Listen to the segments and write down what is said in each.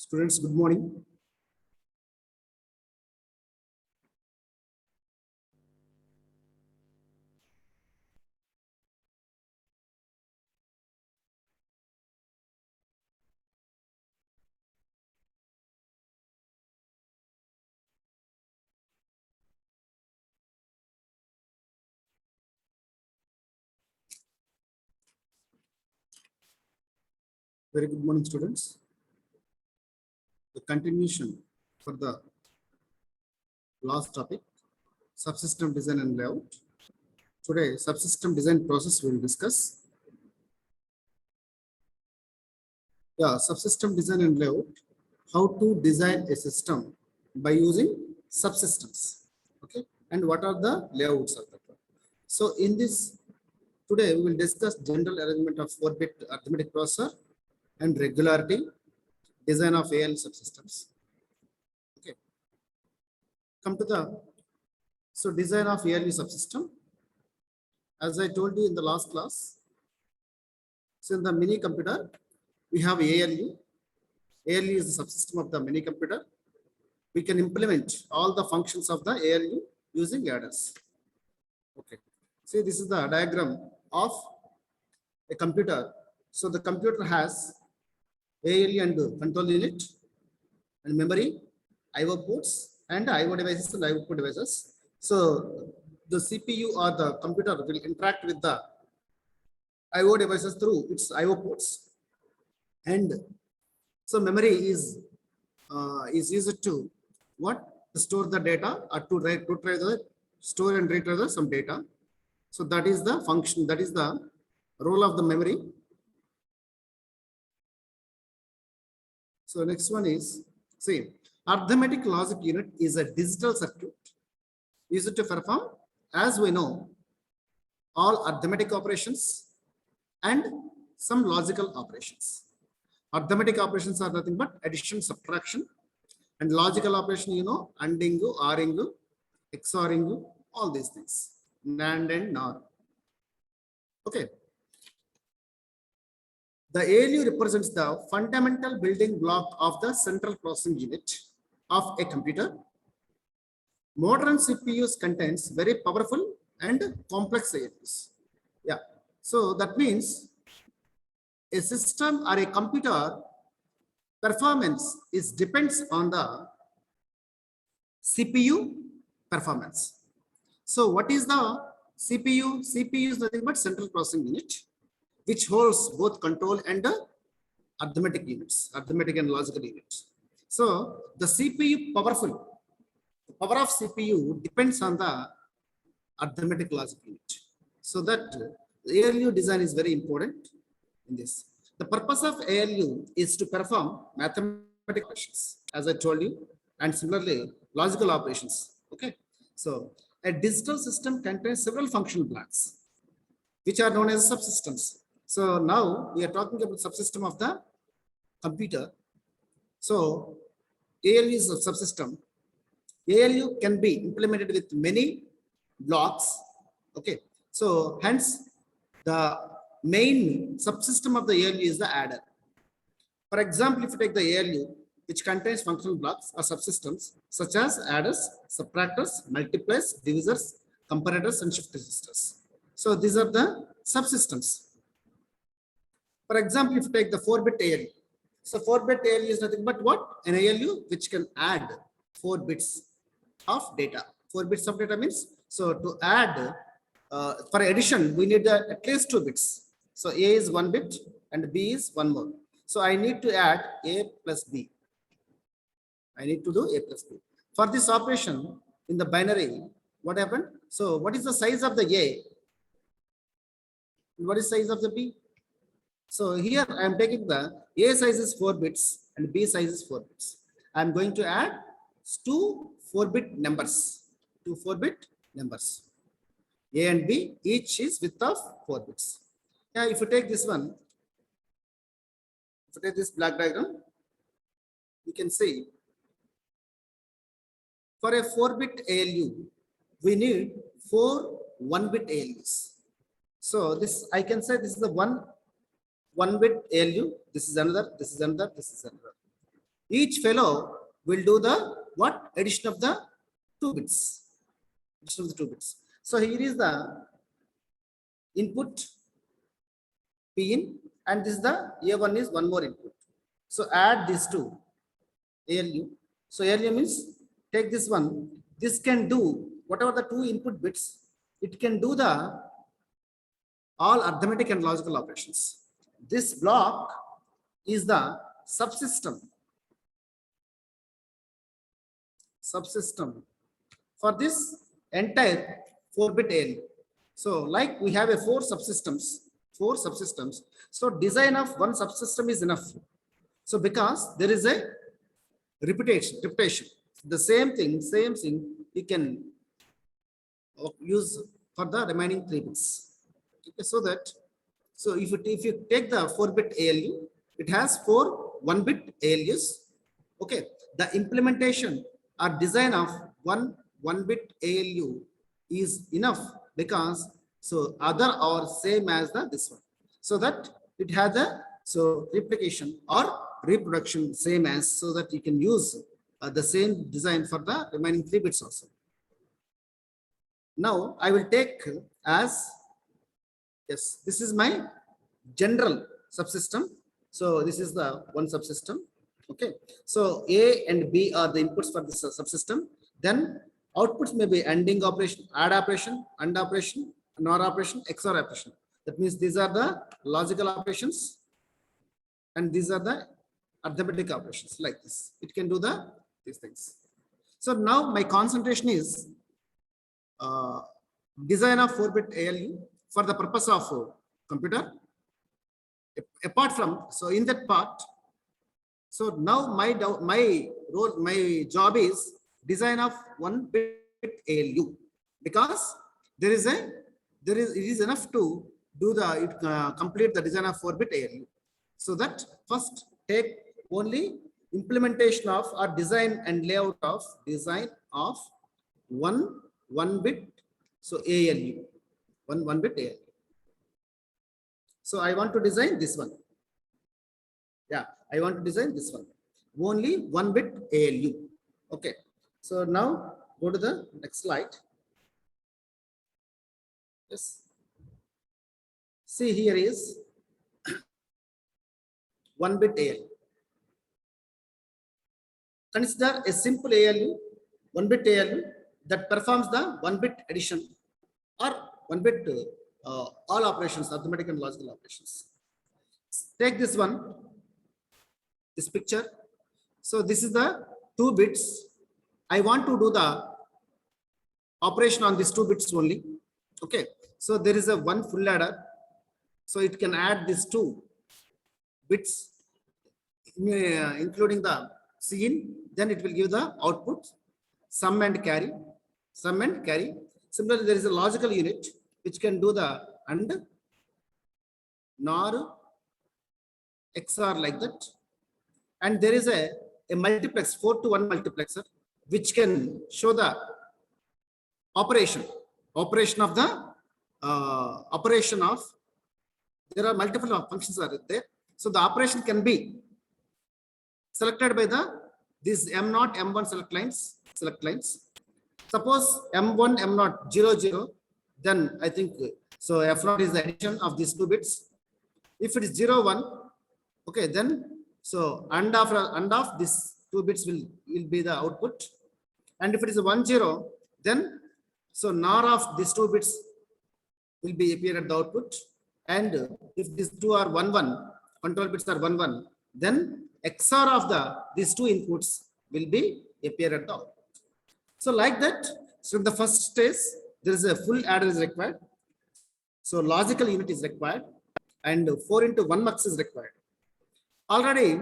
Students, good morning. Very good morning, students. The continuation for the last topic, subsystem design and layout. Today, subsystem design process we will discuss. Yeah, subsystem design and layout. How to design a system by using subsystems. Okay, and what are the layouts of that? So, in this today we will discuss general arrangement of 4-bit arithmetic processor and regularity, design of AL subsystems. Okay, come to the design of ALU subsystem. As I told you in the last class, so in the mini computer, we have ALU. ALU is the subsystem of the mini computer. We can implement all the functions of the ALU using adders. Okay. See, this is the diagram of a computer. So the computer has ALU and control unit and memory, IO ports, and IO devices and IO devices. So the CPU or the computer will interact with the IO devices through its IO ports, and so memory is used to what, to store the data or to write to try the store and retrieve some data. So that is the function, that is the role of the memory. So next one is, see, arithmetic logic unit is a digital circuit used to perform, as we know, all arithmetic operations and some logical operations. Arithmetic operations are nothing but addition, subtraction, and logical operation, you know, ANDing, ORing, XORing, all these things, NAND and NOR. Okay. The ALU represents the fundamental building block of the central processing unit of a computer. Modern CPUs contains very powerful and complex ALUs. Yeah. So that means a system or a computer performance is depends on the CPU performance. So what is the CPU? CPU is nothing but central processing unit, which holds both control and arithmetic units, arithmetic and logical units. So the CPU powerful, the power of CPU depends on the arithmetic logic unit. So that ALU design is very important in this. The purpose of ALU is to perform mathematical operations, as I told you, and similarly logical operations. Okay. So a digital system contains several functional blocks, which are known as subsystems. So now we are talking about subsystem of the computer. So ALU is a subsystem. ALU can be implemented with many blocks. Okay. So hence the main subsystem of the ALU is the adder. For example, if you take the ALU, which contains functional blocks or subsystems such as adders, subtractors, multipliers, divisors, comparators, and shift registers. So these are the subsystems. For example, if you take the 4-bit ALU, so 4-bit ALU is nothing but what? An ALU which can add 4 bits of data. 4 bits of data means, so to add, for addition, we need at least 2 bits. So A is 1 bit and B is 1 more. So I need to add A plus B. I need to do A plus B. For this operation in the binary, what happened? So what is the size of the A? What is the size of the B? So here I am taking the A size is 4 bits and B size is 4 bits. I am going to add 2 4-bit numbers. 2 4-bit numbers. A and B, each is width of 4 bits. Yeah, if you take this one, if you take this black diagram, you can see for a 4-bit ALU, we need 4 1-bit ALUs. So this, I can say this is the one 1-bit ALU, this is another, this is another, this is another. Each fellow will do the what? Addition of the 2 bits. Addition of the 2 bits. So here is the input P in, and this is the A1 is one more input. So add these two ALU. So ALU means take this one. This can do whatever the 2 input bits. It can do the all arithmetic and logical operations. This block is the subsystem for this entire 4-bit ALU. So like we have a 4 subsystems. So design of one subsystem is enough. So because there is a repetition, the same thing you can use for the remaining 3 bits. Okay, so if you take the 4-bit ALU, it has 4 1-bit ALUs. Okay, the implementation or design of one 1-bit ALU is enough because so other are same as this one, so that it has a replication or reproduction same as, so that you can use the same design for the remaining 3 bits also. Now I will take as, yes, this is my general subsystem. So this is the one subsystem. Okay, so A and B are the inputs for this subsystem. Then outputs may be ANDing operation, add operation, AND operation, NOR operation, XOR operation. That means these are the logical operations and these are the arithmetic operations like this. It can do these things. So now my concentration is design of 4-bit ALU for the purpose of computer. Apart from, so in that part, so now my job is design of 1-bit ALU, because it is enough to do complete the design of 4-bit ALU. So that first take only implementation of or design and layout of one 1-bit, so ALU, one bit ALU. So I want to design this one. Yeah, I want to design this one. Only 1-bit ALU. Okay. So now go to the next slide. Yes. See, here is 1-bit ALU. Consider a simple ALU, 1-bit ALU that performs the 1-bit addition or 1-bit all operations, arithmetic and logical operations. Take this one, this picture. So this is the 2 bits. I want to do the operation on these 2 bits only. Okay. So there is a one full adder. So it can add these 2 bits, including the Cin. Then it will give the output, sum and carry. Similarly, there is a logical unit which can do the AND, NOR, XOR like that. And there is a multiplex, 4-to-1 multiplexer, which can show the operation of the there are multiple functions are there. So the operation can be selected by these M0, M1 select lines. Suppose M1, M0, 0, 0, then I think so F0 is the addition of these 2 bits. If it is 0, 1, okay, then so AND of these 2 bits will be the output. And if it is a 1, 0, then so NOR of these 2 bits will be appear at the output. And if these 2 are 1, 1, control bits are 1, 1, then XOR of these 2 inputs will be appear at the output. So like that, so in the first stage, there is a full adder is required. So logical unit is required and 4-into-1 mux is required. Already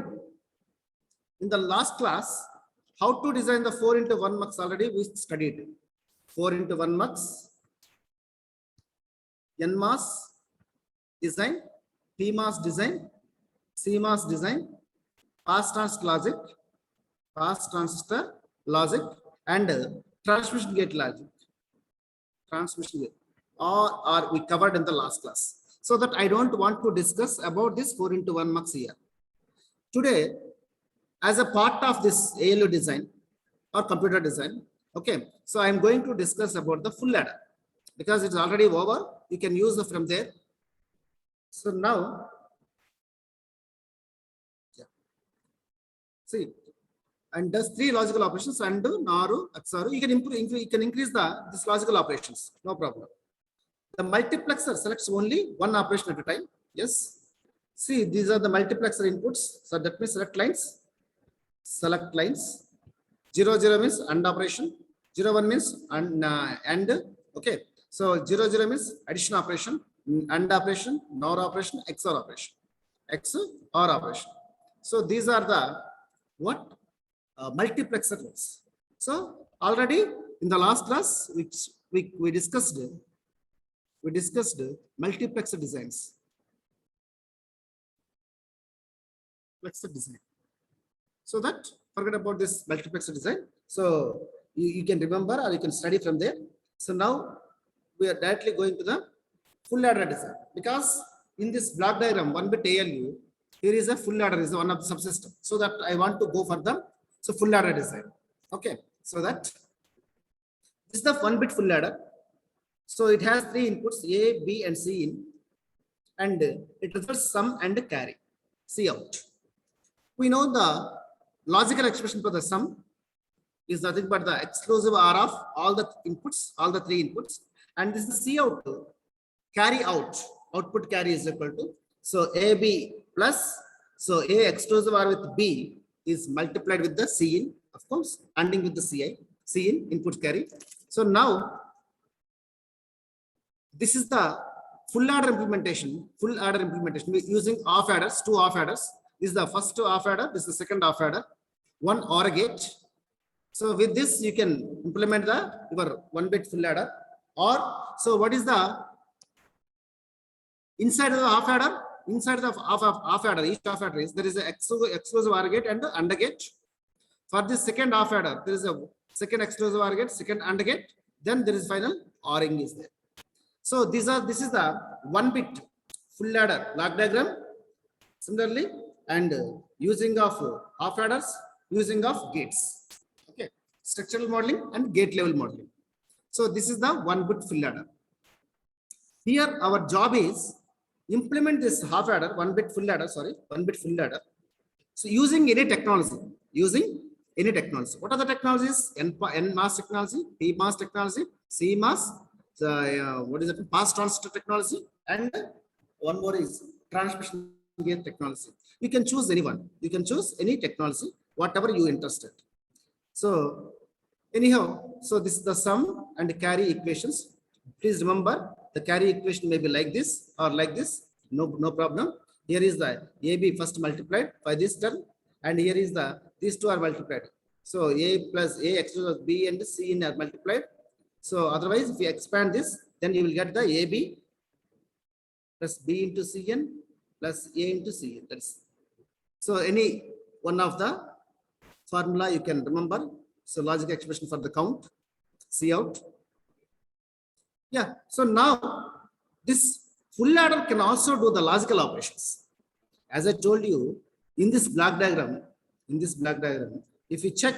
in the last class, how to design the 4-into-1 mux already we studied. 4-into-1 mux, NMOS design, PMOS design, CMOS design, pass transistor logic, and transmission gate logic. Or we covered in the last class. So that I don't want to discuss about this 4-into-1 mux here. Today, as a part of this ALU design or computer design. Okay, so I'm going to discuss about the full ladder because it's already over. You can use it from there. So now, yeah. See, and does 3 logical operations and NOR, XOR. You can improve, you can increase this logical operations, no problem. The multiplexer selects only one operation at a time. Yes. See, these are the multiplexer inputs. So that means select lines. Select lines. 0, 0 means AND operation. 0, 1 means AND. Okay. So 0, 0 means addition operation, AND operation, NOR operation, XOR operation. XOR operation. So these are the what? Multiplexer rules. So already in the last class, which we discussed multiplexer designs. Multiplexer design. So that forget about this multiplexer design. So you can remember or you can study from there. So now we are directly going to the full ladder design because in this block diagram 1-bit ALU, here is a full ladder is one of the subsystem. So that I want to go for the full ladder design. Okay, so that this is the 1-bit full ladder. So it has 3 inputs A, B, and C in, and it results sum and carry. C out. We know the logical expression for the sum is nothing but the exclusive OR of all the inputs, all the 3 inputs, and this is C out. Carry out, output carry is equal to, so AB plus, so A exclusive OR with B is multiplied with the C in, of course, ANDing with the C in input carry. So now this is the full adder implementation using off adders, 2 off adders. This is the first off adder, this is the second off adder, 1 OR gate. So with this you can implement your 1-bit full adder. Or so what is the inside of the off adder? Inside of off adder, each off adder is there is an exclusive OR gate and the AND gate. For this second off adder, there is a second exclusive OR gate, second AND gate, then there is final ORing is there. So this is the 1-bit full adder block diagram. Similarly, and using of off adders, using of gates. Okay, structural modeling and gate level modeling. So this is the 1-bit full adder. Here our job is implement this half adder, 1-bit full adder. So using any technology, What are the technologies? NMOS technology, PMOS technology, CMOS, what is it? Pass transistor technology, and one more is transmission gate technology. You can choose anyone. You can choose any technology, whatever you interested. So anyhow, so this is the sum and carry equations. Please remember the carry equation may be like this or like this. No problem. Here is the AB first multiplied by this term, and here is these 2 are multiplied. So A plus A x plus B and C in are multiplied. So otherwise, if you expand this, then you will get the AB plus B into Cn plus A into Cn. That's so any one of the formula you can remember. So logic expression for the count, C out. Yeah. So now this full adder can also do the logical operations. As I told you, in this block diagram, if you check,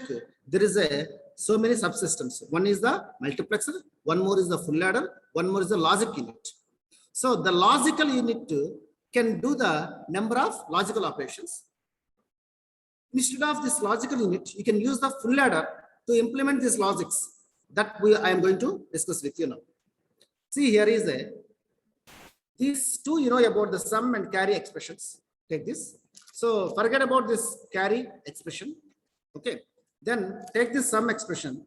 there is so many subsystems. One is the multiplexer, one more is the full adder, one more is the logic unit. So the logical unit can do the number of logical operations. Instead of this logical unit, you can use the full adder to implement these logics that I am going to discuss with you now. See, here is these 2, you know about the sum and carry expressions. Take this. So forget about this carry expression. Okay. Then take this sum expression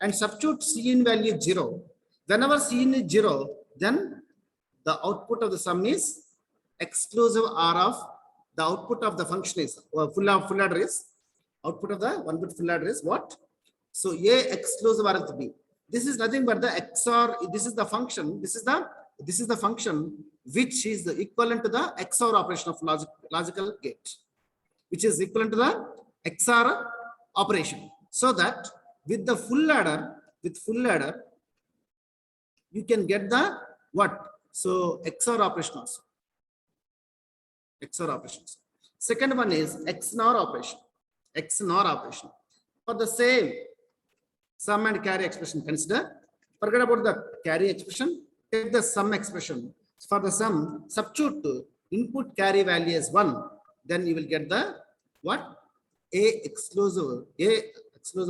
and substitute C in value 0. Whenever C in is 0, then the output of the sum is exclusive OR of the output of the function is full adder is output of the 1-bit full adder is what? So A exclusive OR of B. This is nothing but the XOR. This is the function. This is the function which is the equivalent to the XOR operation of logical gate, which is equivalent to the XOR operation. So that with the full adder, you can get the what? So XOR operation also. XOR operations. Second one is XNOR operation. XNOR operation. For the same sum and carry expression, consider, forget about the carry expression, take the sum expression. For the sum, substitute input carry value as 1, then you will get the what? A exclusive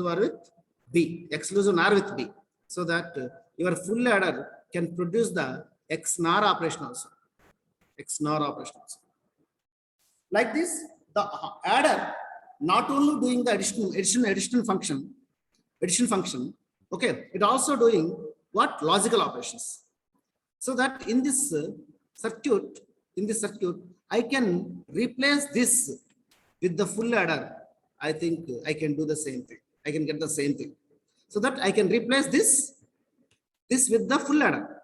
OR with B, exclusive NOR with B, so that your full adder can produce the XNOR operation also. XNOR operation also. Like this, the adder not only doing the addition function, okay, it also doing what? Logical operations. So that in this circuit, I can replace this with the full adder. I think I can do the same thing. I can get the same thing. So that I can replace this with the full adder.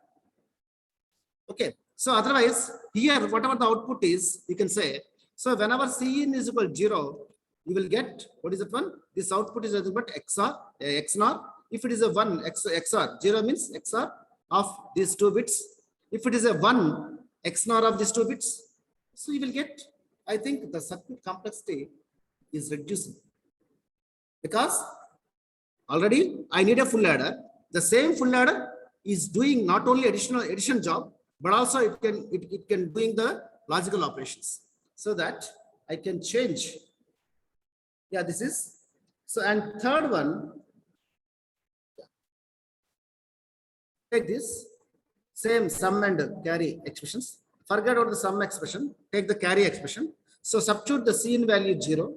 Okay. So otherwise, here, whatever the output is, you can say, so whenever Cin is equal to 0, you will get, what is that one? This output is nothing but XNOR. If it is a 1, XOR, 0 means XOR of these 2 bits. If it is a 1, XNOR of these 2 bits, so you will get, I think the circuit complexity is reducing. Because already I need a full adder. The same full adder is doing not only addition job, but also it can doing the logical operations, so that I can change. Yeah, this is so. And third one, take this same sum and carry expressions. Forget about the sum expression. Take the carry expression. So substitute the Cin value 0.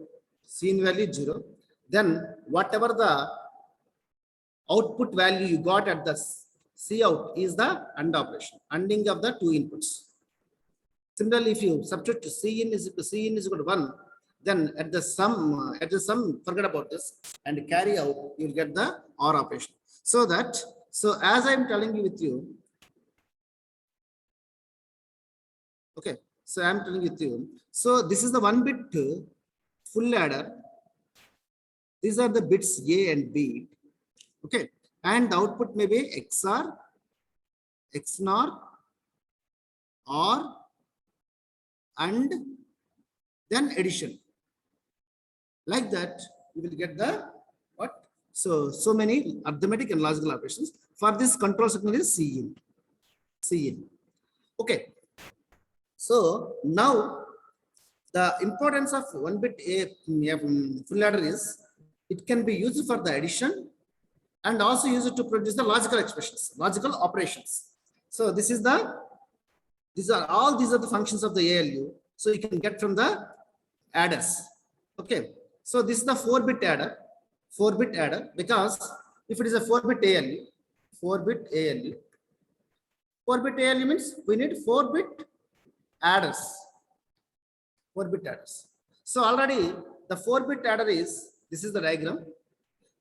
Then whatever the output value you got at the Cout is the AND operation, ANDing of the 2 inputs. Similarly, if you substitute Cin is equal to 1, then at the sum, forget about this, and carry out, you'll get the OR operation. So as I'm telling you with you, okay, so I'm telling with you, so this is the 1-bit full adder. These are the bits A and B, okay, and the output may be XOR, XNOR, OR, and then addition. Like that, you will get the what? So many arithmetic and logical operations. For this control signal is Cin. Okay. So now the importance of 1-bit full adder is it can be used for the addition and also used to produce the logical expressions, logical operations. So these are the functions of the ALU. So you can get from the adders. Okay. So this is the 4-bit adder. 4-bit adder, because if it is a 4-bit ALU, 4-bit ALU means we need 4-bit adders. 4-bit adders. So already the 4-bit adder is, this is the diagram.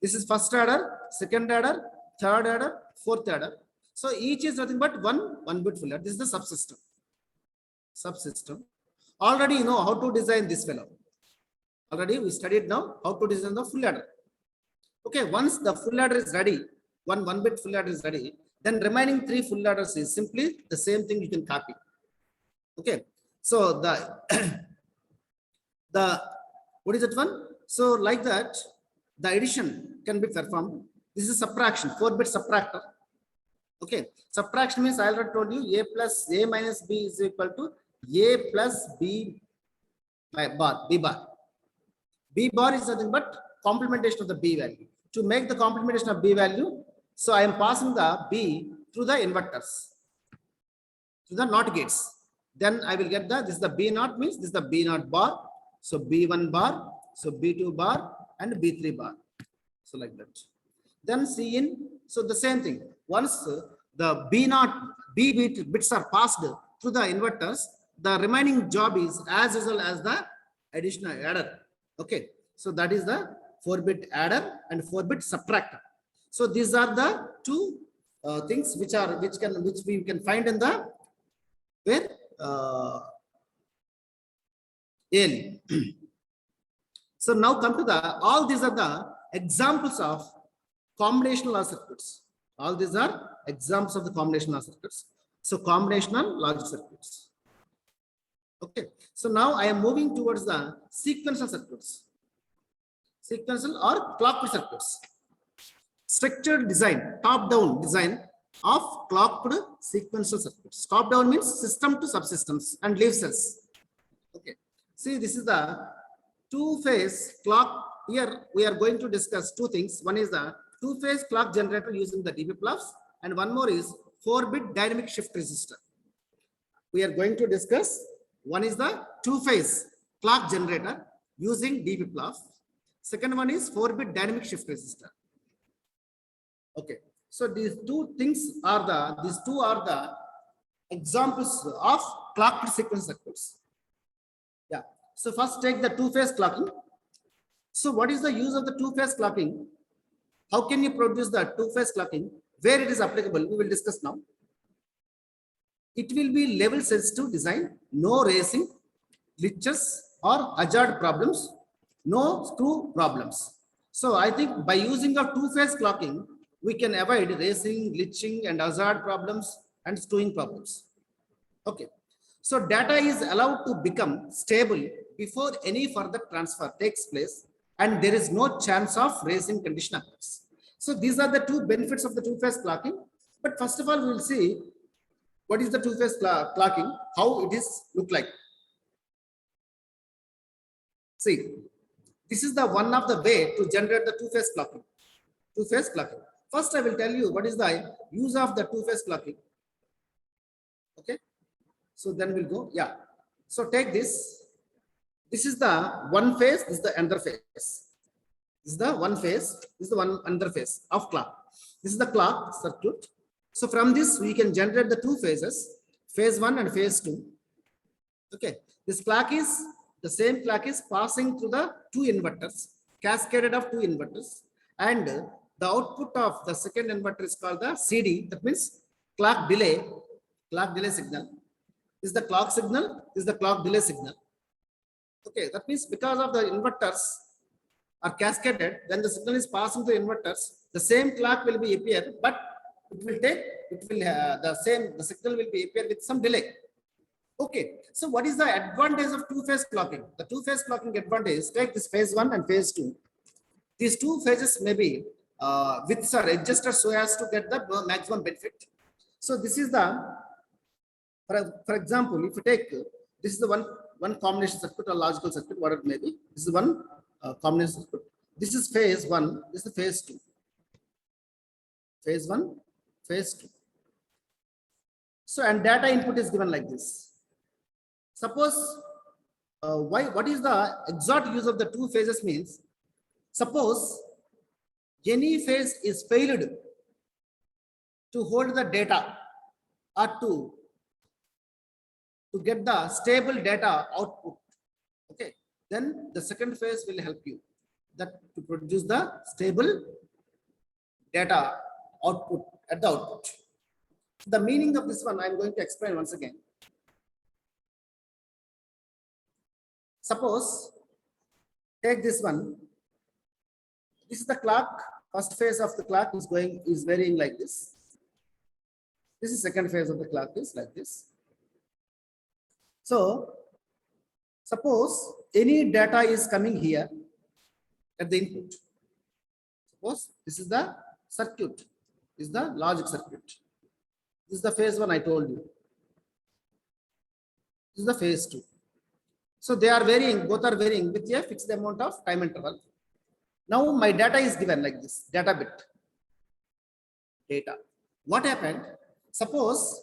This is first adder, second adder, third adder, fourth adder. So each is nothing but 1-bit full adder. This is the subsystem. Already you know how to design this fellow. Already we studied now how to design the full adder. Okay, once the full adder is ready, 1-bit full adder is ready, then remaining 3 full adders is simply the same thing you can copy. Okay, so the what is that one? So like that, the addition can be performed. This is subtraction, 4-bit subtractor. Okay, subtraction means I already told you A minus B is equal to A plus B bar, B bar. B bar is nothing but complementation of the B value. To make the complementation of B value, so I am passing the B through the inverters, through the NOT gates. Then I will get this is the B naught, means this is the B naught bar. So B1 bar, so B2 bar, and B3 bar. So like that. Then Cin, so the same thing. Once the B bits are passed through the inverters, the remaining job is as usual as the additional adder. Okay, so that is the 4-bit adder and 4-bit subtractor. So these are the 2 things which we can find in the ALU. So now come to all these are the examples of combinational circuits. All these are examples of the combinational circuits. So combinational logic circuits. Okay. So now I am moving towards the sequential circuits. sequential or clocked circuits. Structured design, top-down design of clocked sequential circuits. Top-down means system to subsystems and leaf cells. Okay. See, this is the two-phase clock. Here we are going to discuss two things. One is the two-phase clock generator using the DB plugs, and one more is 4-bit dynamic shift resistor. We are going to discuss one is the two-phase clock generator using DB plugs. Second one is 4-bit dynamic shift resistor. Okay, so these two are the examples of clocked sequence circuits. Yeah. So first take the two-phase clocking. So what is the use of the two-phase clocking? How can you produce the two-phase clocking? Where it is applicable, we will discuss now. It will be level sensitive design, no racing, glitches or hazard problems, no screw problems. So I think by using a two-phase clocking, we can avoid racing, glitching and hazard problems and screwing problems. Okay. So data is allowed to become stable before any further transfer takes place, and there is no chance of racing condition occurs. So these are the two benefits of the two-phase clocking. But first of all, we will see what is the two-phase clocking, how it is look like. See, this is the one of the way to generate the two-phase clocking. Two-phase clocking. First, I will tell you what is the use of the two-phase clocking. Okay. So then we'll go. Yeah. So take this. This is the one phase. This is the another phase. This is the one phase. This is the one another phase of clock. This is the clock circuit. So from this, we can generate the two phases, phase 1 and phase 2. Okay. This clock is the same clock is passing through the two inverters, cascaded of two inverters, and the output of the second inverter is called the CD. That means clock delay signal. This is the clock signal. This is the clock delay signal. Okay, that means because of the inverters are cascaded, then the signal is passing to inverters. The same clock will be appear, but the signal will be appear with some delay. Okay, so what is the advantage of two-phase clocking? The two-phase clocking advantage, take this phase 1 and phase 2. These two phases may be widths are adjusted so as to get the maximum benefit. So this is the, for example, if you take, this is the one combination circuit or logical circuit, what it may be. This is one combination circuit. This is phase 1, this is phase 2. Phase 1, phase 2. So, and data input is given like this. Suppose, what is the exact use of the two phases means? Suppose any phase is failed to hold the data or to get the stable data output. Okay, then the second phase will help you that to produce the stable data output at the output. The meaning of this one I am going to explain once again. Suppose take this one. This is the clock. First phase of the clock is varying like this. This is second phase of the clock is like this. So suppose any data is coming here at the input. Suppose this is the circuit, this is the logic circuit. This is the phase 1 I told you. This is the phase 2. So they are varying, both are varying with a fixed amount of time interval. Now my data is given like this, data bit. Data. What happened? Suppose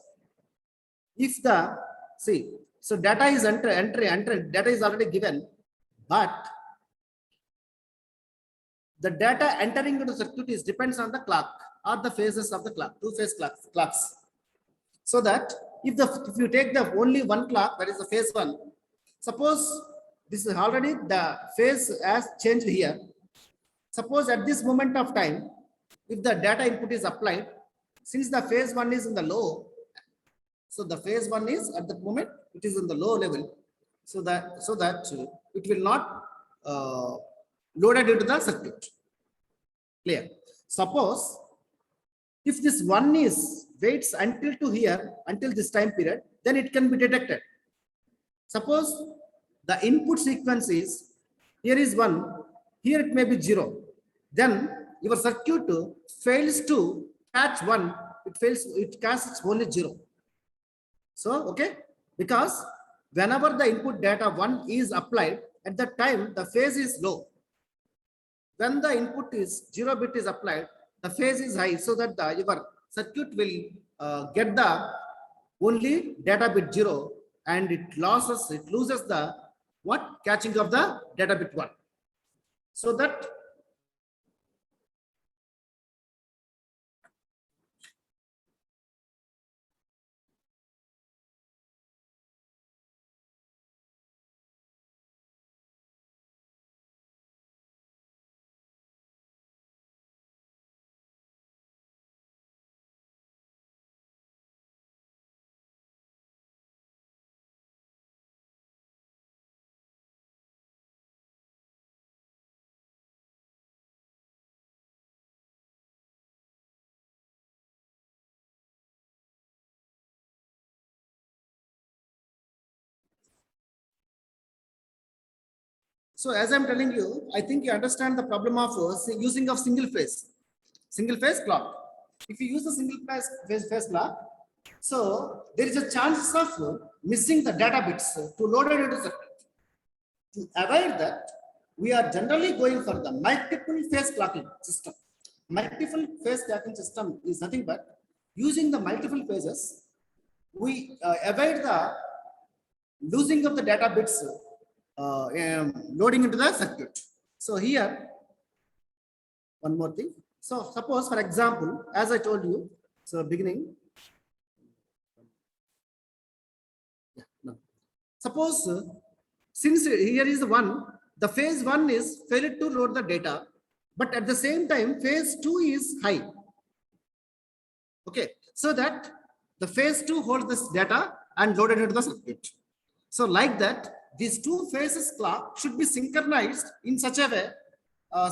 if the, see, so data is entered, data is already given, but the data entering into the circuit is depends on the clock or the phases of the clock, two-phase clocks. So that if you take the only one clock, that is the phase 1, suppose this is already the phase has changed here. Suppose at this moment of time, if the data input is applied, since the phase 1 is in the low, so the phase 1 is at the moment it is in the low level, so that it will not loaded into the circuit. Clear? Suppose if this 1 is waits until to here, until this time period, then it can be detected. Suppose the input sequence is, here is 1, Here it may be 0. Then your circuit fails to catch 1. It catches only 0. So, okay, because whenever the input data 1 is applied, at that time the phase is low. When the input is 0 bit is applied, the phase is high, so that your circuit will get the only data bit 0, and it loses the what catching of the data bit 1. So that so as I'm telling you, I think you understand the problem of using of single phase clock. If you use the single phase clock, so there is a chance of missing the data bits to load it into circuit. To avoid that, we are generally going for the multiple phase clocking system. Multiple phase clocking system is nothing but using the multiple phases, we avoid the losing of the data bits loading into the circuit. So here, one more thing. So suppose, for example, as I told you, so beginning. Yeah, no. Suppose since here is the phase 1 is failed to load the data, but at the same time phase 2 is high. Okay, so that the phase 2 holds this data and loaded into the circuit. So like that, these two phases clock should be synchronized in such a way.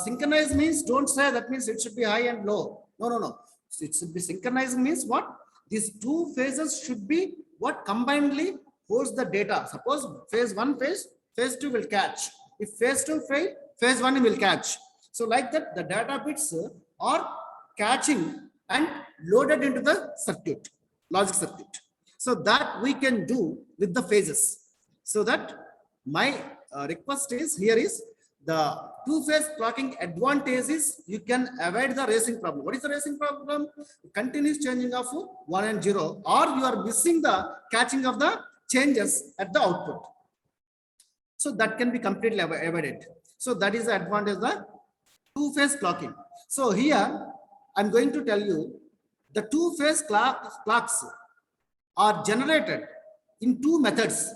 Synchronized means, don't say that means it should be high and low. No. It should be synchronized means what? These two phases should be what combinedly holds the data. Suppose phase 1 phase 2 will catch. If phase 2 fail, phase 1 will catch. So like that, the data bits are catching and loaded into the circuit, logic circuit. So that we can do with the phases. So that my request is here is the two-phase clocking advantage is you can avoid the racing problem. What is the racing problem? Continuous changing of 1 and 0, or you are missing the catching of the changes at the output. So that can be completely avoided. So that is the advantage of the two-phase clocking. So here I'm going to tell you the two-phase clocks are generated in two methods.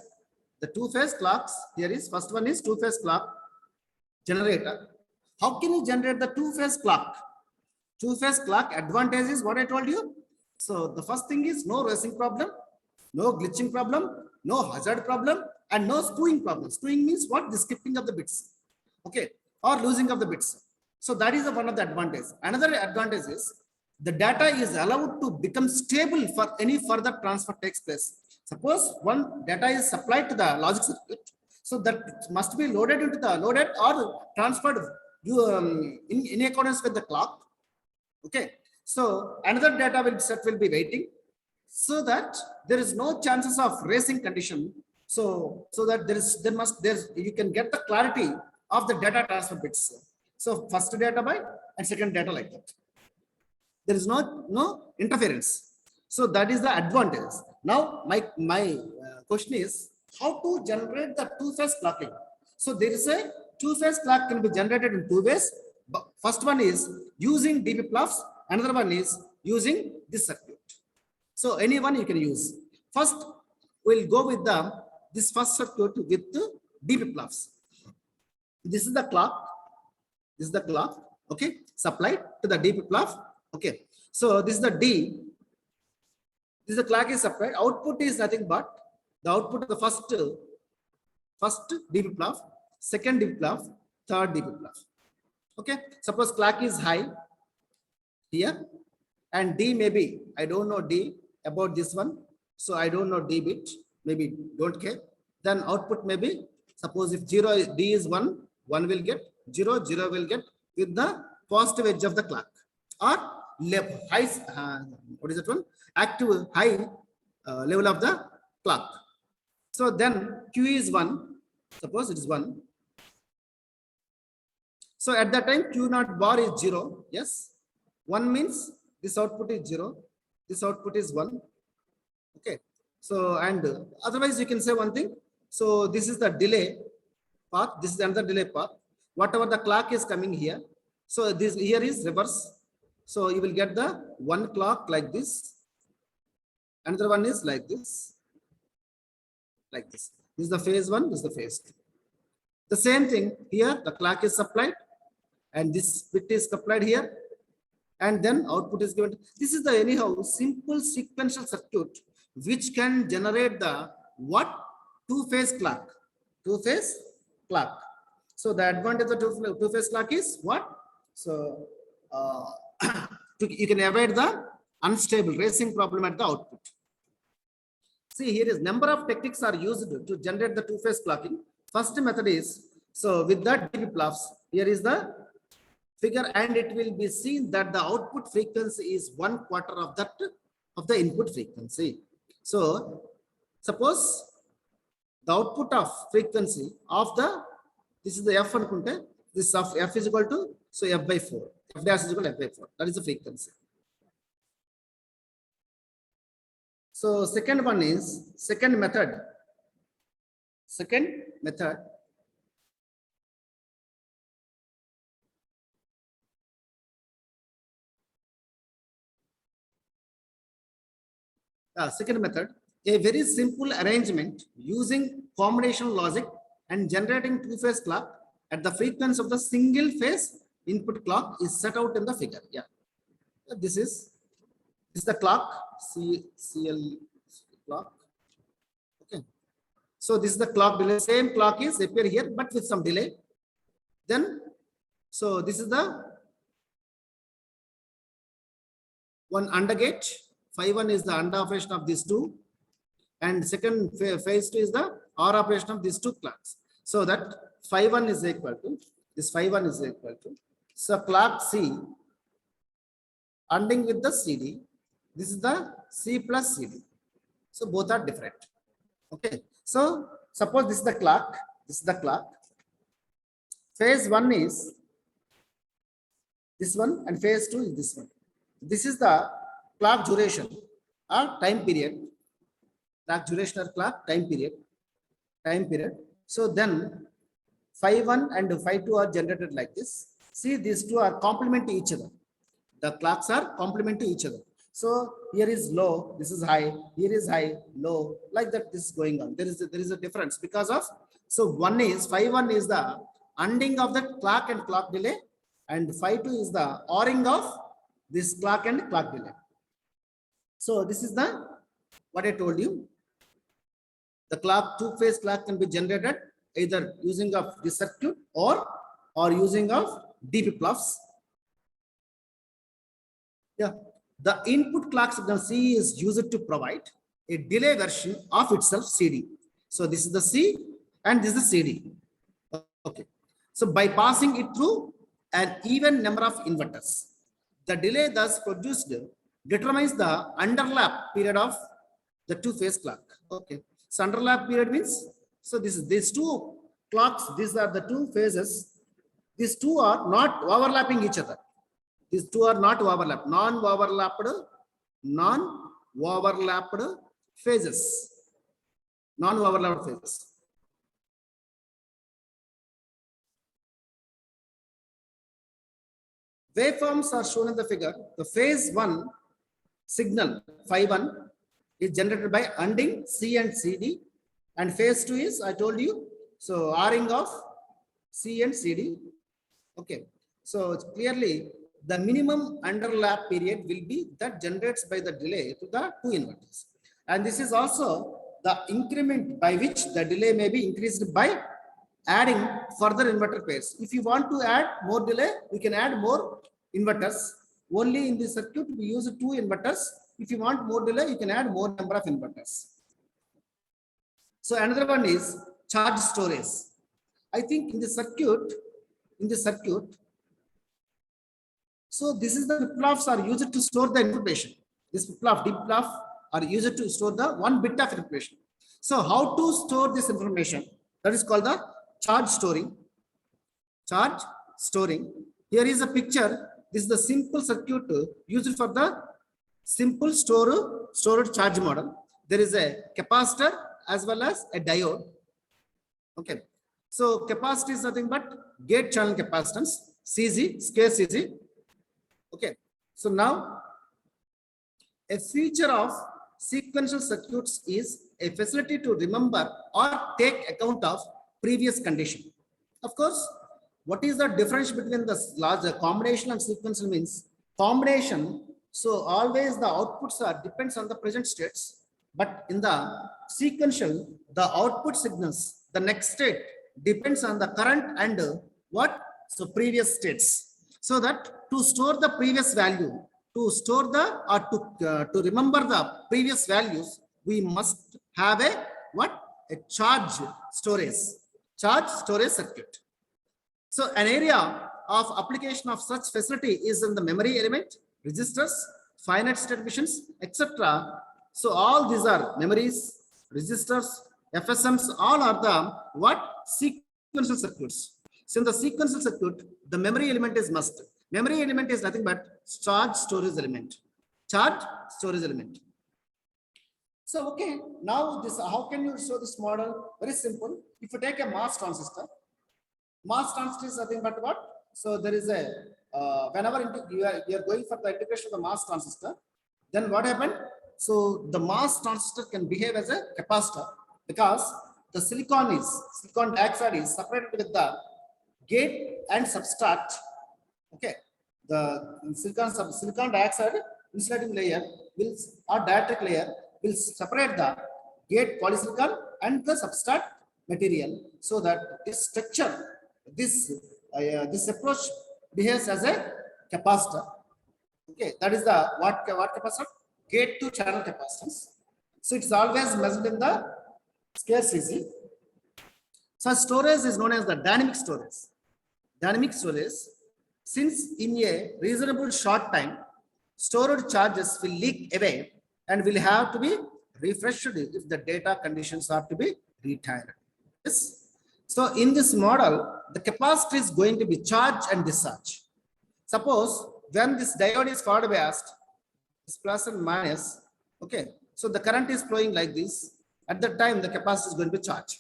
The two-phase clocks, here is first one is two-phase clock generator. How can you generate the two-phase clock? Two-phase clock advantage is what I told you. So the first thing is no racing problem, no glitching problem, no hazard problem, and no skewing problem. Skewing means what? The skipping of the bits, okay, or losing of the bits. So that is one of the advantages. Another advantage is the data is allowed to become stable for any further transfer takes place. Suppose one data is supplied to the logic circuit, so that must be loaded into the loaded or transferred in accordance with the clock. Okay, so another data will be waiting, so that there is no chances of racing condition. So that you can get the clarity of the data transfer bits. So first data byte and second data like that. There is no interference. So that is the advantage. Now my question is how to generate the two-phase clocking. So there is a two-phase clock can be generated in two ways. First one is using DP pluffs. Another one is using this circuit. So any one you can use. First, we'll go with this first circuit with the DP pluffs. This is the clock. This is the clock. Okay, supplied to the DP pluff. Okay, so this is the D. This is the clock is supplied. Output is nothing but the output of the first DP pluff, second DP pluff, third DP pluff. Okay, suppose clock is high here, and D maybe I don't know D about this one, so I don't know D bit. Maybe don't care. Then output maybe suppose if D is 1 will get. 0, 0 will get with the positive edge of the clock, or left high, what is that one? Active high level of the clock. So then Q is 1. Suppose it is 1. So at that time Q naught bar is 0. Yes. 1 means this output is 0. This output is 1. Okay. So, and otherwise you can say one thing. So this is the delay path. This is another delay path. Whatever the clock is coming here. So this here is reverse. So you will get the one clock like this. Another one is like this. Like this. This is the phase 1. This is the phase 2. The same thing here. The clock is supplied, and this bit is supplied here, and then output is given. This is the anyhow simple sequential circuit which can generate the what? Two-phase clock. Two-phase clock. So the advantage of two-phase clock is what? So you can avoid the unstable racing problem at the output. See, here is number of techniques are used to generate the two-phase clocking. First method is, so with that dB plus, here is the figure, and it will be seen that the output frequency is 1/4 of that of the input frequency. So suppose the output of frequency of the, this is the F anukunte, this of F is equal to, so F by 4, F dash is equal to F by 4. That is the frequency. So second one is second method. Second method. Second method, a very simple arrangement using combination logic and generating two-phase clock at the frequency of the single phase input clock is set out in the figure. Yeah, this is the clock, CL clock. Okay, so this is the clock delay. Same clock is appear here, but with some delay. Then, so this is the one AND gate. Phi 1 is the AND operation of these two, and second phase 2 is the OR operation of these two clocks. So that phi 1 is equal to this. Phi 1 is equal to, so clock C ANDing with the CD. This is the C plus CD. So both are different. Okay. So suppose this is the clock. This is the clock. Phase 1 is this one, and phase 2 is this one. This is the clock duration or time period. Clock duration or clock time period. Time period. So then phi 1 and phi 2 are generated like this. See, these two are complement to each other. The clocks are complement to each other. So here is low, this is high, here is high, low, like that. This is going on. There is a difference because of, so one is phi 1 is the ANDing of the clock and clock delay, and phi 2 is the ORing of this clock and clock delay. So this is the what I told you. The clock, two-phase clock can be generated either using of this circuit or using of dB plus. Yeah, the input clock signal C is used to provide a delay version of itself, CD. So this is the C and this is the CD. Okay. So by passing it through an even number of inverters, the delay thus produced determines the underlap period of the two-phase clock. Okay. So underlap period means, so this is these two clocks, these are the two phases. These two are not overlapping each other. These two are not overlapped, non-overlapped phases. Non-overlapped phases. Waveforms are shown in the figure. The phase 1 signal phi 1 is generated by ANDing C and CD, and phase 2 is, I told you, so ORing of C and CD. Okay, so clearly the minimum underlap period will be that generates by the delay to the two inverters, and this is also the increment by which the delay may be increased by adding further inverter pairs. If you want to add more delay, you can add more inverters. Only in this circuit we use two inverters. If you want more delay, you can add more number of inverters. So another one is charge storage. I think in the circuit, in the circuit. So this is the flip-flops are used to store the information. This flip-flop, flip-flop are used to store the 1 bit of information. So how to store this information? That is called the charge storing. Charge storing. Here is a picture. This is the simple circuit used for the simple storage charge model. There is a capacitor as well as a diode. Okay. So capacitor is nothing but gate channel capacitance, CG, square CG. Okay. So now a feature of sequential circuits is a facility to remember or take account of previous condition. Of course, what is the difference between the large combination and sequential means combination. So always the outputs are depends on the present states, but in the sequential, the output signals, the next state depends on the current and what? So previous states. So that to store the previous value, to store the or to remember the previous values, we must have a what? A charge storage circuit. So an area of application of such facility is in the memory element, registers, finite state machines, etc. So all these are memories, registers, FSMs, all are the what? Sequential circuits. So in the sequential circuit, the memory element is must. Memory element is nothing but charge storage element. Charge storage element. So okay, now this how can you show this model? Very simple. If you take a MOS transistor is nothing but what? So there is a whenever you are going for the integration of the MOS transistor, then what happened? So the MOS transistor can behave as a capacitor because the silicon dioxide is separated with the gate and substrate. Okay, the silicon dioxide insulating layer will or dielectric layer will separate the gate polysilicon and the substrate material, so that this structure, this approach behaves as a capacitor. Okay, that is the what capacitor? Gate to channel capacitance. So it's always measured in the square CC. So storage is known as the dynamic storage. Dynamic storage, since in a reasonable short time, stored charges will leak away and will have to be refreshed if the data conditions are to be retired. Yes. So in this model, the capacitor is going to be charged and discharged. Suppose when this diode is forward biased, it's plus and minus. Okay. So the current is flowing like this. At that time, the capacitor is going to be charged.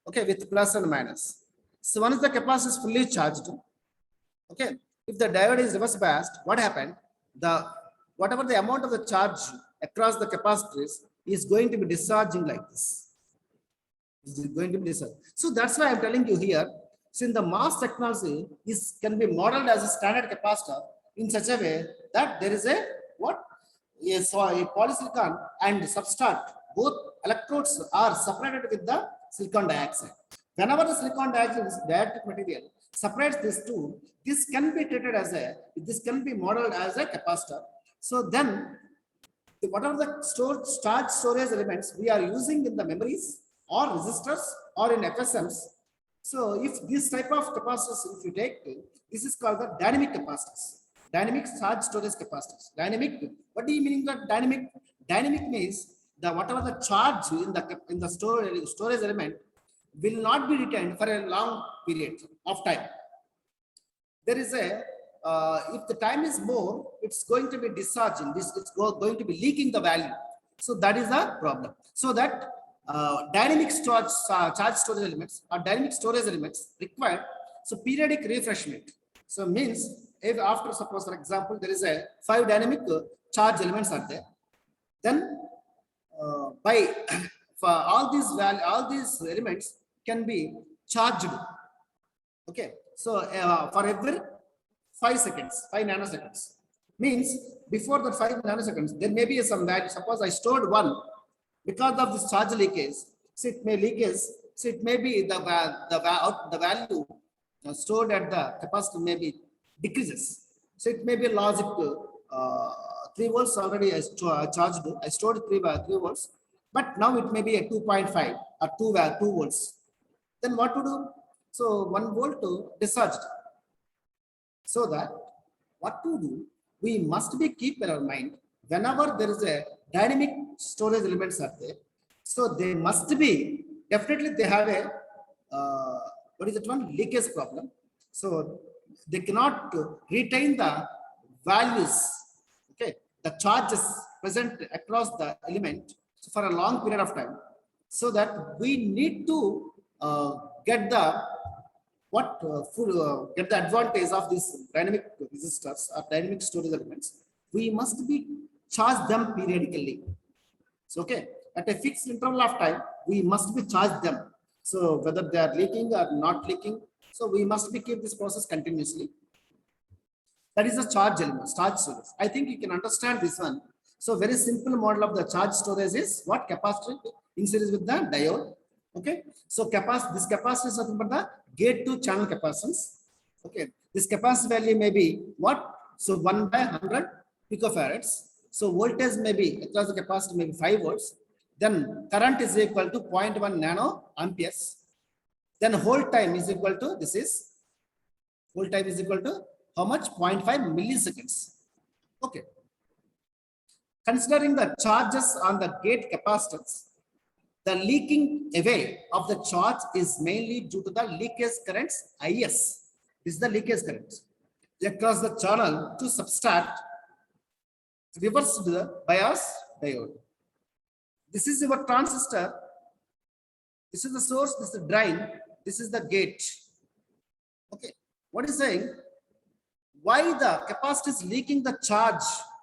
Okay, with plus and minus. So once the capacitor is fully charged, okay, if the diode is reverse biased, what happened? Whatever the amount of the charge across the capacitor is going to be discharging like this. Is going to be discharged. So that's why I'm telling you here. Since the MOS technology can be modeled as a standard capacitor in such a way that there is a what? Yes, so a polysilicon and substrate, both electrodes are separated with the silicon dioxide. Whenever the silicon dioxide is dielectric material separates these two, this can be treated as this can be modeled as a capacitor. So then, whatever the charge storage elements we are using in the memories or resistors or in FSMs. So if this type of capacitors, if you take, this is called the dynamic capacitors. Dynamic charge storage capacitors. Dynamic. What do you mean by dynamic? Dynamic means the whatever the charge in the storage element will not be retained for a long period of time. There is a if the time is more, it's going to be discharging. It's going to be leaking the value. So that is the problem. So that dynamic charge storage elements or dynamic storage elements require so periodic refreshment. So means if after suppose for example there is a 5 dynamic charge elements are there, then by for all these elements can be charged. Okay, so for every 5 seconds, 5 nanoseconds means before the 5 nanoseconds there may be some value. Suppose I stored 1 because of this charge leakage. So it may leakage. So it may be the value stored at the capacitor may be decreases. So it may be logic 3 volts already I charged. I stored 3 volts, but now it may be a 2.5 or 2 volts. Then what to do? So 1 volt discharged. So that what to do, we must be keep in our mind whenever there is a dynamic storage elements are there. So they must be definitely they have a what is that one leakage problem. So they cannot retain the values, okay, the charges present across the element for a long period of time. So that we need to get the get the advantage of these dynamic resistors or dynamic storage elements. We must be charge them periodically. So okay, at a fixed interval of time we must be charge them. So whether they are leaking or not leaking, so we must be keep this process continuously. That is the charge element, charge storage. I think you can understand this one. So very simple model of the charge storage is what? Capacitor in series with the diode. Okay, so this capacitor is nothing but the gate to channel capacitance. Okay, this capacity value may be what? So 1 by 100 picofarads. So voltage may be across the capacitor may be 5 volts. Then current is equal to 0.1 nano amperes. Then hold time is equal to hold time is equal to how much? 0.5 milliseconds. Okay. Considering the charges on the gate capacitance, the leaking away of the charge is mainly due to the leakage currents IS. This is the leakage current across the channel to subtract reverse the bias diode. This is your transistor. This is the source. This is the drain. This is the gate. Okay. What is saying? Why the capacitor is leaking the charge?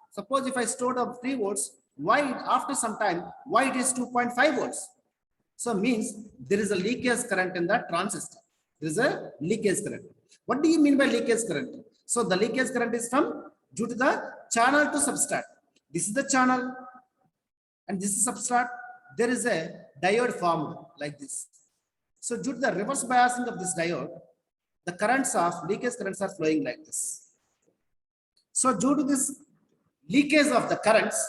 Suppose if I stored up 3 volts, why after some time, why it is 2.5 volts? So means there is a leakage current in the transistor. There is a leakage current. What do you mean by leakage current? So the leakage current is from due to the channel to substrate. This is the channel and this is substrate. There is a diode formed like this. So due to the reverse biasing of this diode, the currents of leakage currents are flowing like this. So due to this leakage of the currents,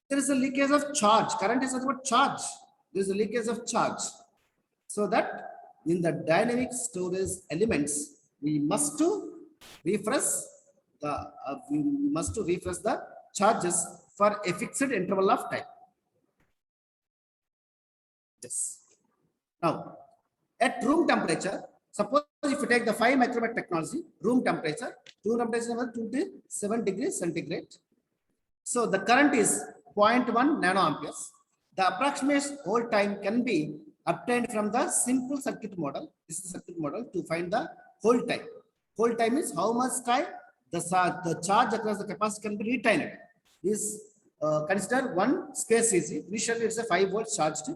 there is a leakage of charge. Current is about charge. There is a leakage of charge. So that in the dynamic storage elements, we must to refresh the charges for a fixed interval of time. Yes. Now, at room temperature, suppose if you take the 5 micrometer technology, room temperature is 27 degrees centigrade. So the current is 0.1 nanoamperes. The approximate hold time can be obtained from the simple circuit model. This is circuit model to find the hold time. Hold time is how much time the charge across the capacitor can be retained. Is consider 1 square cc. Initially, it's a 5 volt charged.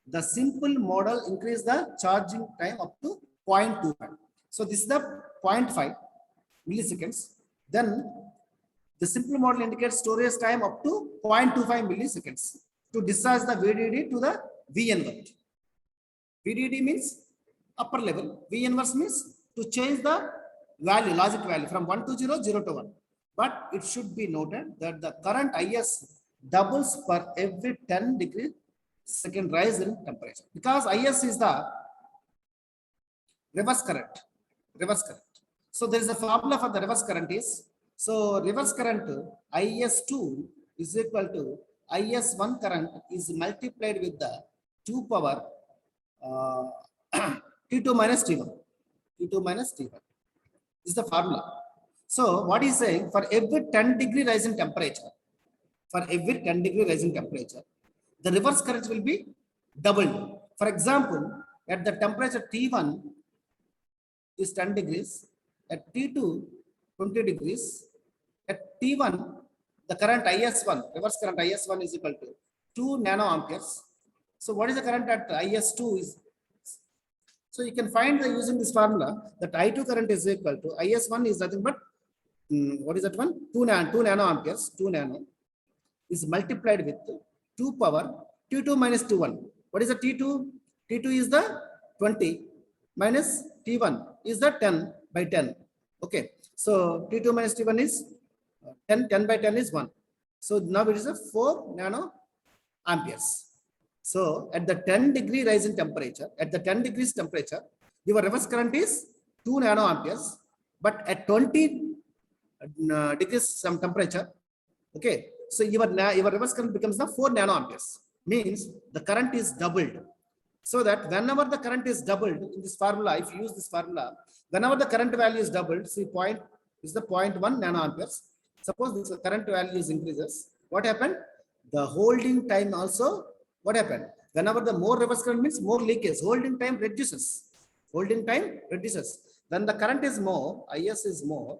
The simple model increase the charging time up to 0.25. So this is the 0.5 milliseconds. Then the simple model indicates storage time up to 0.25 milliseconds to discharge the VDD to the V inverse. VDD means upper level. V inverse means to change the value, logic value from 1 to 0, 0 to 1. But it should be noted that the current IS doubles per every 10 degrees second rise in temperature, because IS is the reverse current. So there is a formula for the reverse current is, so reverse current IS2 is equal to IS1 current is multiplied with the 2 power T2 minus T1. T2 minus T1 is the formula. So what is saying, for every 10 degree rise in temperature, the reverse current will be doubled. For example, at the temperature T1 is 10 degrees, at T2 20 degrees, at T1 the current IS1, reverse current IS1 is equal to 2 nanoamperes. So what is the current at IS2 is? So you can find the using this formula that I2 current is equal to IS1 is nothing but what is that one? 2 nanoamperes, 2 nano is multiplied with 2 power T2 minus T1. What is the T2? T2 is the 20 minus T1 is the 10 by 10. Okay. So T2 minus T1 is 10 by 10 is 1. So now it is a 4 nano amperes. So at the 10 degree rise in temperature, at the 10 degrees temperature, your reverse current is 2 nanoamperes. but at 20 degrees some temperature, okay, so your reverse current becomes the 4 nanoamperes, means the current is doubled. So that whenever the current is doubled in this formula, if you use this formula, whenever the current value is doubled, see point is the 0.1 nanoamperes. Suppose this current value is increases, what happened? The holding time also, what happened? Whenever the more reverse current means more leakage, holding time reduces. Holding time reduces. When the current is more, IS is more,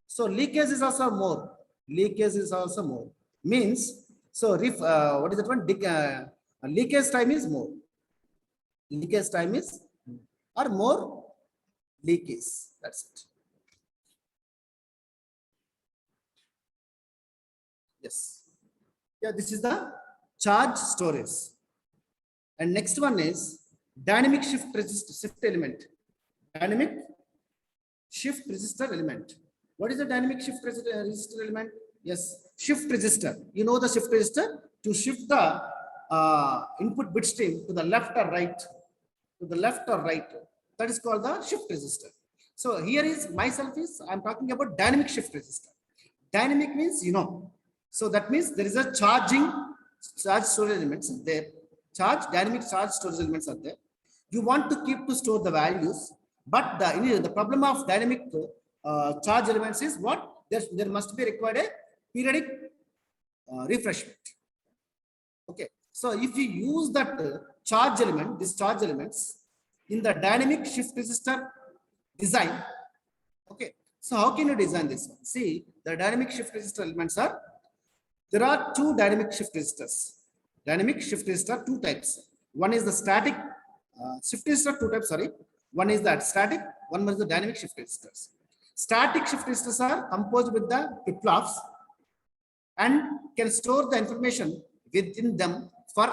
so leakage is also more. Leakage is also more. Means, so what is that one? Leakage time is more. Leakage time is or more leakage. That's it. Yes. Yeah, this is the charge storage. And next one is dynamic shift resistor shift element. Dynamic shift resistor element. What is the dynamic shift resistor element? Yes, shift resistor. You know the shift resistor to shift the input bit stream to the left or right. To the left or right. That is called the shift resistor. So here is myself is I'm talking about dynamic shift resistor. Dynamic means you know. So that means there is a charge storage elements there. Dynamic charge storage elements are there. You want to keep to store the values, but the problem of dynamic charge elements is what? There must be required a periodic refreshment. Okay. So if you use that charge element, these charge elements in the dynamic shift resistor design, okay. So how can you design this one? See, the dynamic shift resistor elements are, there are two dynamic shift resistors. Dynamic shift resistor, two types. One is the static shift resistor, two types, sorry. One is that static, one is the dynamic shift resistors. Static shift resistors are composed with the flip-flops and can store the information within them for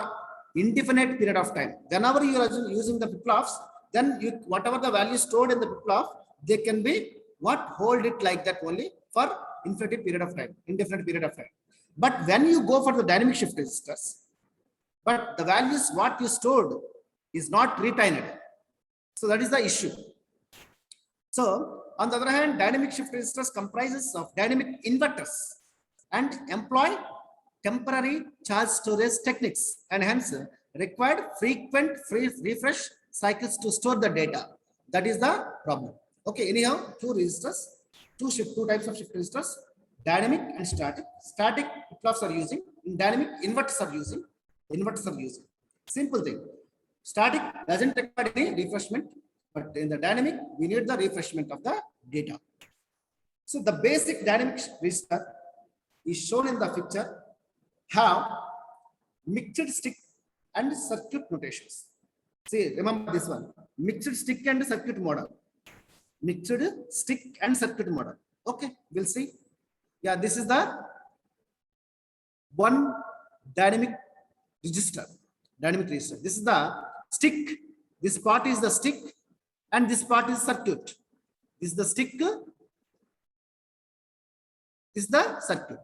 indefinite period of time. Whenever you are using the flip-flops, then whatever the value stored in the flip-flop, they can be hold it like that only for infinite period of time, indefinite period of time. But when you go for the dynamic shift resistors, but the values what you stored is not retained. So that is the issue. So on the other hand, dynamic shift resistors comprises of dynamic inverters and employ temporary charge storage techniques and hence required frequent refresh cycles to store the data. That is the problem. Okay, anyhow, two types of shift resistors, dynamic and static. Static flip-flops are using, in dynamic inverters are using. Simple thing. Static doesn't require any refreshment, but in the dynamic, we need the refreshment of the data. So the basic dynamic resistor is shown in the picture, have mixed stick and circuit notations. See, remember this one, mixed stick and circuit model. Mixed stick and circuit model. Okay, we'll see. Yeah, this is the one dynamic resistor. This is the stick. This part is the stick and this part is circuit. This is the stick. This is the circuit.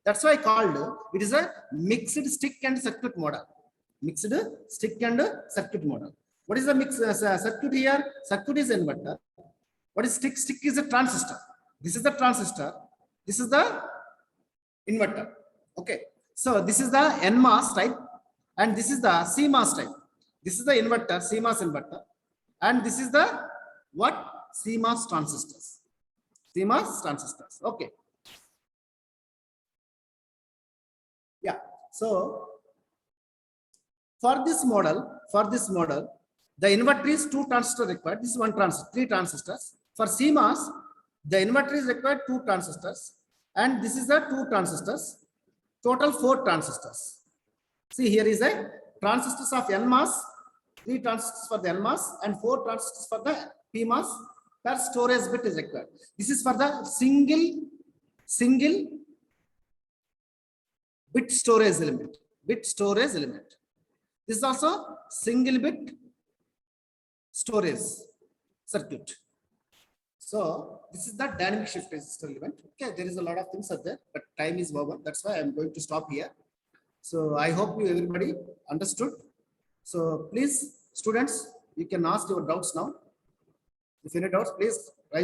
That's why I called it is a mixed stick and circuit model. Mixed stick and circuit model. What is the mixed circuit here? Circuit is inverter. What is stick? Stick is a transistor. This is the transistor. This is the inverter. Okay. So this is the NMOS type and this is the CMOS type. This is the inverter, CMOS inverter. And this is the what? CMOS transistors. CMOS transistors. Okay. Yeah. So for this model, the inverter is 2 transistors required. This is 1 transistor, 3 transistors. For CMOS, the inverter is required 2 transistors, and this is the 2 transistors. Total 4 transistors. See, here is a transistors of NMOS, 3 transistors for the NMOS, and 4 transistors for the PMOS. Per storage bit is required. This is for the single bit storage element. This is also single bit storage circuit. So this is the dynamic shift resistor element. Okay, there is a lot of things are there, but time is over. That's why I'm going to stop here. So I hope you everybody understood. So please, students, you can ask your doubts now. If any doubts, please